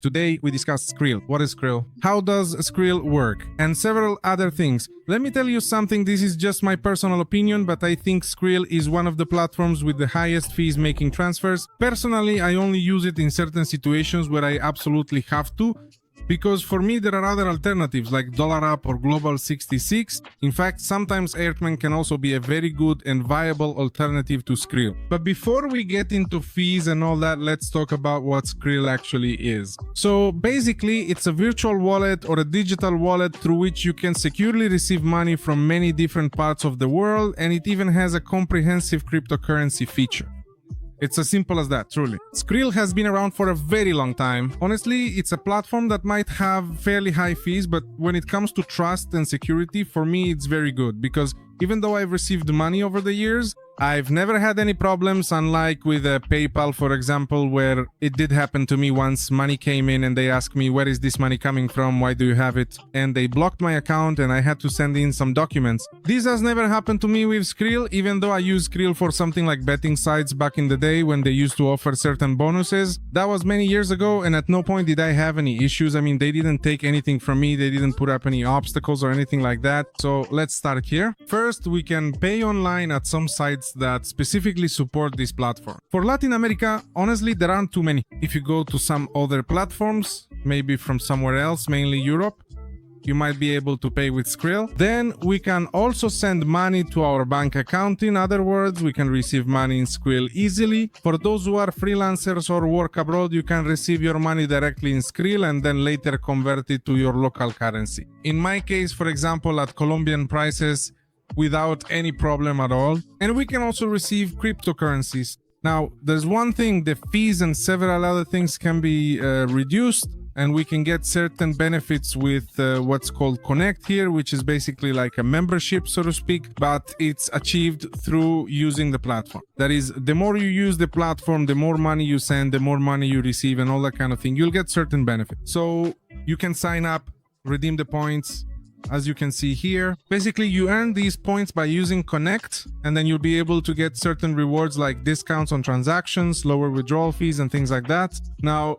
Today we discuss Skrill. What is Skrill? How does Skrill work? And several other things. Let me tell you something, this is just my personal opinion, but I think Skrill is one of the platforms with the highest fees making transfers. Personally, I only use it in certain situations where I absolutely have to, because for me there are other alternatives like DollarUp or Global 66. In fact, sometimes Airtman can also be a very good and viable alternative to Skrill. But before we get into fees and all that, let's talk about what Skrill actually is. So basically, it's a virtual wallet or a digital wallet through which you can securely receive money from many different parts of the world, and it even has a comprehensive cryptocurrency feature. It's as simple as that, truly. Skrill has been around for a very long time. Honestly, it's a platform that might have fairly high fees, but when it comes to trust and security, for me, it's very good because even though I've received money over the years, I've never had any problems, unlike with PayPal, for example, where it did happen to me once. Money came in and they asked me, where is this money coming from? Why do you have it? And they blocked my account and I had to send in some documents. This has never happened to me with Skrill, even though I used Skrill for something like betting sites back in the day when they used to offer certain bonuses. That was many years ago, and at no point did I have any issues. I mean, they didn't take anything from me. They didn't put up any obstacles or anything like that. So let's start here. First, we can pay online at some sites that specifically support this platform. For Latin America, honestly, there aren't too many. If you go to some other platforms, maybe from somewhere else, mainly Europe, you might be able to pay with Skrill. Then we can also send money to our bank account. In other words, we can receive money in Skrill easily. For those who are freelancers or work abroad, you can receive your money directly in Skrill and then later convert it to your local currency. In my case, for example, at Colombian prices, without any problem at all. And we can also receive cryptocurrencies. Now, there's one thing, the fees and several other things can be reduced, and we can get certain benefits with what's called Connect here, which is basically like a membership, so to speak, but it's achieved through using the platform. That is, the more you use the platform, the more money you send, the more money you receive, and all that kind of thing. You'll get certain benefits. So you can sign up, redeem the points, as you can see here. Basically, you earn these points by using Connect, and then you'll be able to get certain rewards like discounts on transactions, lower withdrawal fees, and things like that. Now,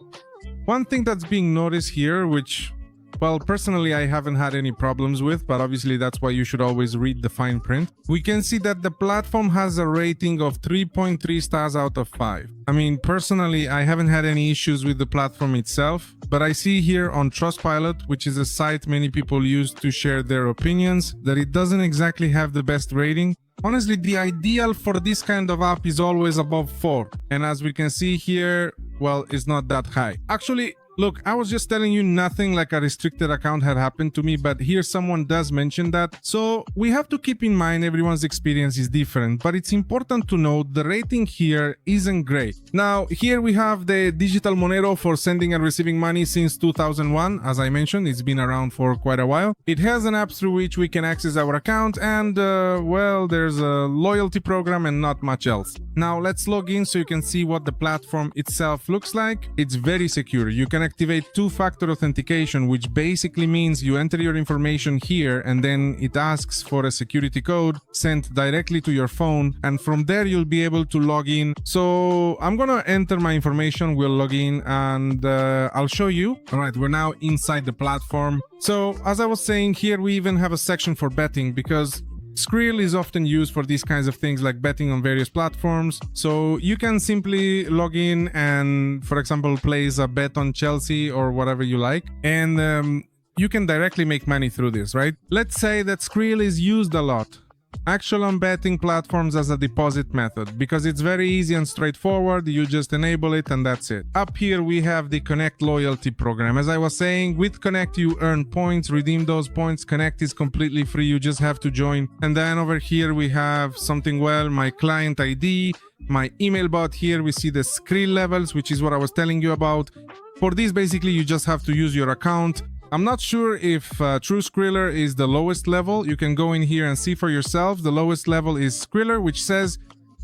one thing that's being noticed here, which, well, personally, I haven't had any problems with, but obviously that's why you should always read the fine print. We can see that the platform has a rating of 3.3 stars out of 5. I mean, personally, I haven't had any issues with the platform itself, but I see here on Trustpilot, which is a site many people use to share their opinions, that it doesn't exactly have the best rating. Honestly, the ideal for this kind of app is always above 4. And as we can see here, well, it's not that high. Actually, look, I was just telling you nothing like a restricted account had happened to me, but here someone does mention that. So we have to keep in mind everyone's experience is different, but it's important to note the rating here isn't great. Now, here we have the digital Monero for sending and receiving money since 2001. As I mentioned, it's been around for quite a while. It has an app through which we can access our account, and well, there's a loyalty program and not much else. Now let's log in so you can see what the platform itself looks like. It's very secure. You can activate two-factor authentication, which basically means you enter your information here and then it asks for a security code sent directly to your phone, and from there you'll be able to log in. So I'm gonna enter my information, we'll log in, and I'll show you. All right, we're now inside the platform. So as I was saying, here we even have a section for betting, because Skrill is often used for these kinds of things like betting on various platforms. So you can simply log in and, for example, place a bet on Chelsea or whatever you like, and you can directly make money through this, right? Let's say that Skrill is used a lot, actually, on betting platforms as a deposit method, because it's very easy and straightforward. You just enable it and that's it. Up here we have the Connect loyalty program. As I was saying, with Connect you earn points, redeem those points. Connect is completely free, you just have to join. And then over here we have something, well, my client ID, my email bot. Here we see the Skrill levels, which is what I was telling you about. For this, basically you just have to use your account. I'm not sure if True Skriller is the lowest level. You can go in here and see for yourself. The lowest level is Skriller, which says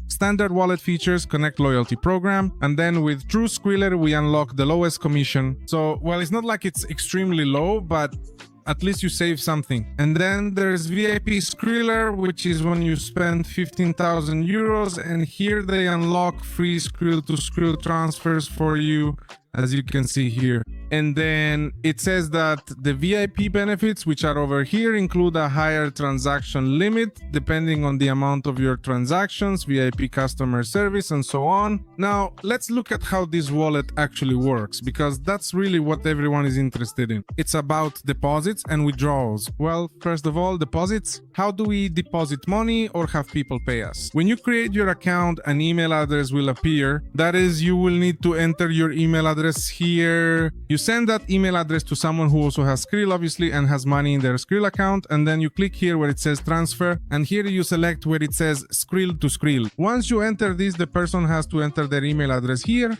standard wallet features, Connect loyalty program. And then with True Skriller, we unlock the lowest commission. So, well, it's not like it's extremely low, but at least you save something. And then there's VIP Skriller, which is when you spend 15,000 euros, and here they unlock free Skrill to Skrill transfers for you, as you can see here. And then it says that the VIP benefits, which are over here, include a higher transaction limit depending on the amount of your transactions, VIP customer service, and so on. Now, let's look at how this wallet actually works, because that's really what everyone is interested in. It's about deposits and withdrawals. Well, first of all, deposits. How do we deposit money or have people pay us? When you create your account, an email address will appear. That is, you will need to enter your email address here. You send that email address to someone who also has Skrill, obviously, and has money in their Skrill account, and then you click here where it says transfer, and here you select where it says Skrill to Skrill. Once you enter this, the person has to enter their email address here,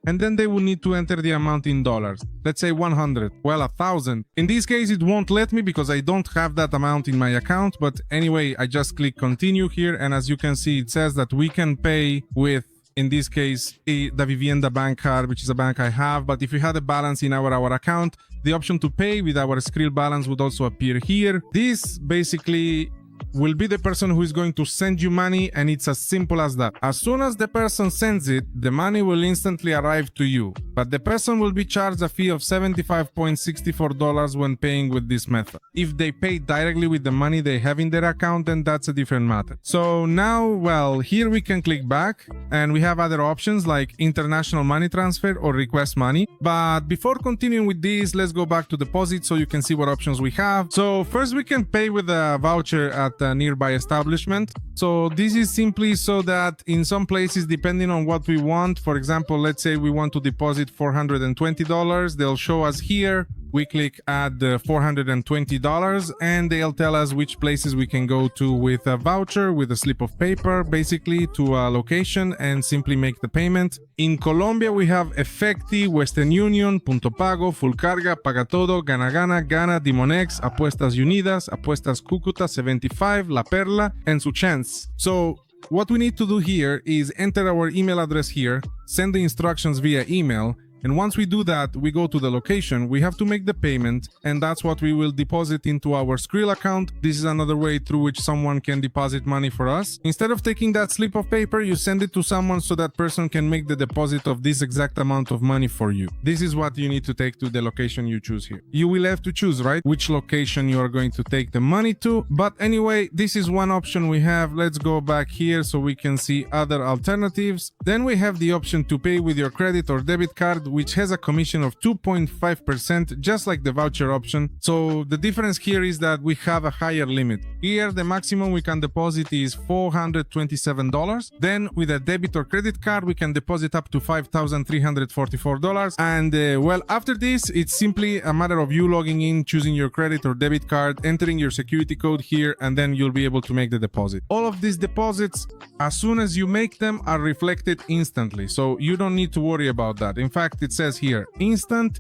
and then they will need to enter the amount in dollars. Let's say 100, well, 1,000. In this case, it won't let me because I don't have that amount in my account, but anyway, I just click continue here, and as you can see, it says that we can pay with, in this case, the Vivienda bank card, which is a bank I have. But if you had a balance in our account, the option to pay with our Skrill balance would also appear here. This basically will be the person who is going to send you money, and it's as simple as that. As soon as the person sends it, the money will instantly arrive to you, but the person will be charged a fee of $75.64 when paying with this method. If they pay directly with the money they have in their account, then that's a different matter. So now, well, here we can click back, and we have other options like international money transfer or request money. But before continuing with this, let's go back to deposit so you can see what options we have. So first we can pay with a voucher at a nearby establishment. So this is simply so that in some places, depending on what we want, for example, let's say we want to deposit $420, they'll show us here. We click add $420 and they'll tell us which places we can go to with a voucher, with a slip of paper, basically to a location, and simply make the payment. In Colombia, we have Efecti, Western Union, Punto Pago, Full Carga, Paga Todo, Gana Gana, Gana, Dimonex, Apuestas Unidas, Apuestas Cúcuta, 75, La Perla, and Su Chance. So what we need to do here is enter our email address here, send the instructions via email, and once we do that, we go to the location, we have to make the payment, and that's what we will deposit into our Skrill account. This is another way through which someone can deposit money for us. Instead of taking that slip of paper, you send it to someone so that person can make the deposit of this exact amount of money for you. This is what you need to take to the location you choose here. You will have to choose, right, which location you are going to take the money to. But anyway, this is one option we have. Let's go back here so we can see other alternatives. Then we have the option to pay with your credit or debit card, which has a commission of 2.5%, just like the voucher option. So the difference here is that we have a higher limit. Here, the maximum we can deposit is $427. Then with a debit or credit card, we can deposit up to $5,344. And well, after this, it's simply a matter of you logging in, choosing your credit or debit card, entering your security code here, and then you'll be able to make the deposit. All of these deposits, as soon as you make them, are reflected instantly. So you don't need to worry about that. In fact, it says here, instant,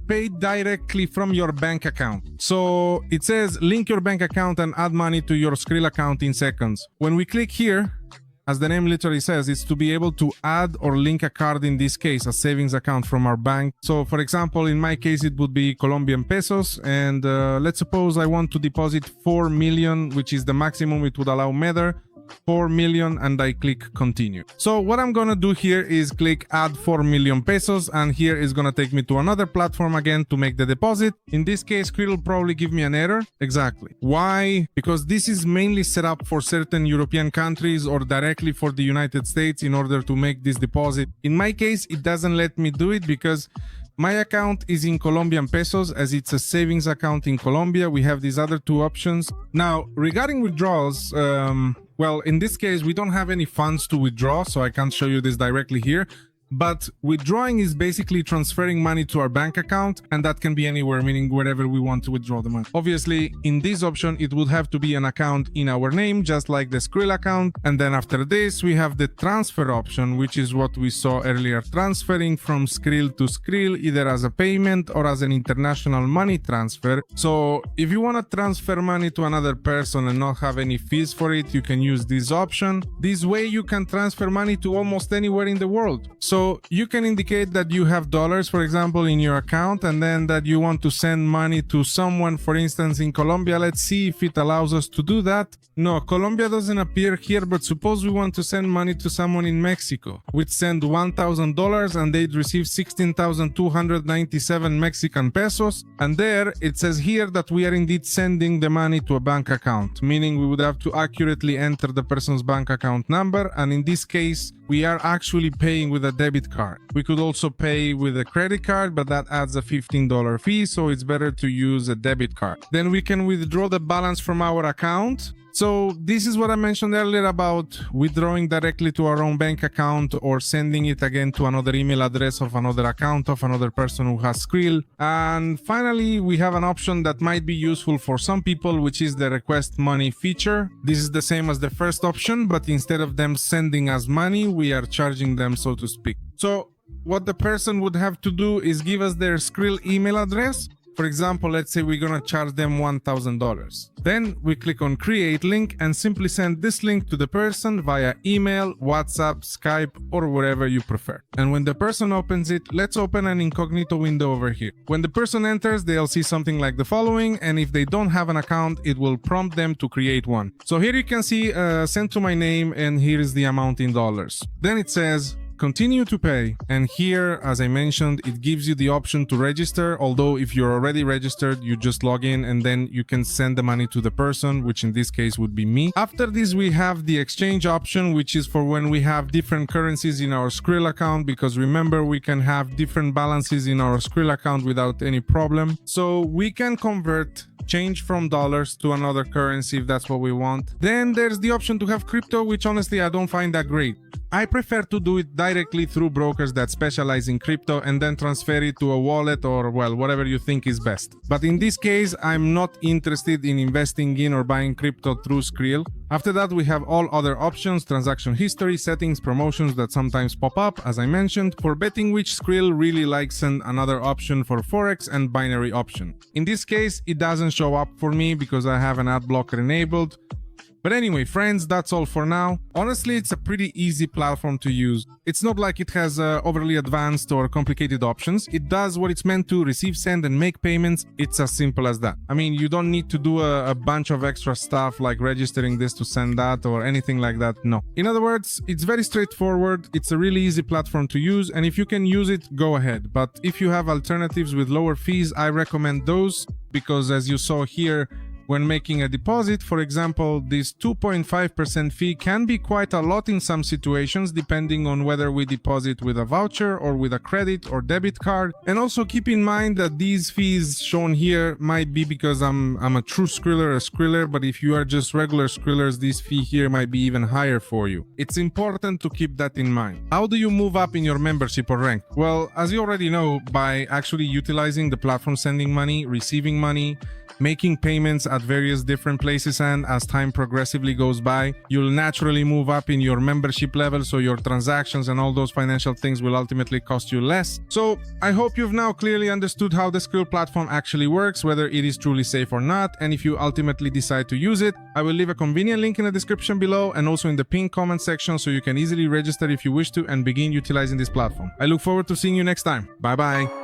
paid directly from your bank account. So it says link your bank account and add money to your Skrill account in seconds. When we click here, as the name literally says, it's to be able to add or link a card, in this case, a savings account from our bank. So for example, in my case, it would be Colombian pesos. And let's suppose I want to deposit 4 million, which is the maximum it would allow Mether. 4 million, and I click continue. So what I'm gonna do here is click add 4 million pesos, and here is gonna take me to another platform again to make the deposit. In this case, Skrill will probably give me an error. Exactly. Why? Because this is mainly set up for certain European countries or directly for the United States in order to make this deposit. In my case, it doesn't let me do it because my account is in Colombian pesos, as it's a savings account in Colombia. We have these other two options. Now, regarding withdrawals, well, in this case, we don't have any funds to withdraw, so I can't show you this directly here. But withdrawing is basically transferring money to our bank account, and that can be anywhere, meaning wherever we want to withdraw the money. Obviously, in this option, it would have to be an account in our name, just like the Skrill account. And then after this, we have the transfer option, which is what we saw earlier, transferring from Skrill to Skrill, either as a payment or as an international money transfer. So if you want to transfer money to another person and not have any fees for it, you can use this option. This way, you can transfer money to almost anywhere in the world. So So you can indicate that you have dollars, for example, in your account, and then that you want to send money to someone, for instance, in Colombia. Let's see if it allows us to do that. No, Colombia doesn't appear here, but suppose we want to send money to someone in Mexico. We'd send $1,000 and they'd receive 16,297 Mexican pesos. And there it says here that we are indeed sending the money to a bank account, meaning we would have to accurately enter the person's bank account number. And in this case, we are actually paying with a debit card. We could also pay with a credit card, but that adds a $15 fee, so it's better to use a debit card. Then we can withdraw the balance from our account. So this is what I mentioned earlier about withdrawing directly to our own bank account or sending it again to another email address of another account of another person who has Skrill. And finally, we have an option that might be useful for some people, which is the request money feature. This is the same as the first option, but instead of them sending us money, we are charging them, so to speak. So what the person would have to do is give us their Skrill email address. For example, let's say we're gonna charge them $1,000. Then we click on create link and simply send this link to the person via email, WhatsApp, Skype, or wherever you prefer. And when the person opens it, let's open an incognito window over here. When the person enters, they'll see something like the following, and if they don't have an account, it will prompt them to create one. So here you can see send to my name, and here is the amount in dollars. Then it says continue to pay, and here, as I mentioned, it gives you the option to register, although if you're already registered, you just log in and then you can send the money to the person, which in this case would be me. After this, we have the exchange option, which is for when we have different currencies in our Skrill account, because remember, we can have different balances in our Skrill account without any problem. So we can convert change from dollars to another currency if that's what we want. Then there's the option to have crypto, which honestly I don't find that great. I prefer to do it directly through brokers that specialize in crypto and then transfer it to a wallet or, well, whatever you think is best. But in this case, I'm not interested in investing in or buying crypto through Skrill. After that, we have all other options, transaction history, settings, promotions that sometimes pop up, as I mentioned, for betting, which Skrill really likes, and another option for Forex and binary option. In this case, it doesn't show up for me because I have an ad blocker enabled. But anyway, friends, that's all for now. Honestly, it's a pretty easy platform to use. It's not like it has overly advanced or complicated options. It does what it's meant to: receive, send, and make payments. It's as simple as that. I mean, you don't need to do a bunch of extra stuff like registering this to send that or anything like that. No. In other words, it's very straightforward. It's a really easy platform to use, and if you can use it, go ahead. But if you have alternatives with lower fees, I recommend those, because as you saw here, when making a deposit, for example, this 2.5% fee can be quite a lot in some situations, depending on whether we deposit with a voucher or with a credit or debit card. And also keep in mind that these fees shown here might be because I'm a true Skriller, but if you are just regular Skrillers, this fee here might be even higher for you. It's important to keep that in mind. How do you move up in your membership or rank? Well, as you already know, by actually utilizing the platform, sending money, receiving money, making payments at various different places, and as time progressively goes by, you'll naturally move up in your membership level, so your transactions and all those financial things will ultimately cost you less. So I hope you've now clearly understood how the Skrill platform actually works, whether it is truly safe or not, and if you ultimately decide to use it. I will leave a convenient link in the description below and also in the pinned comment section, so you can easily register if you wish to and begin utilizing this platform. I look forward to seeing you next time. Bye bye.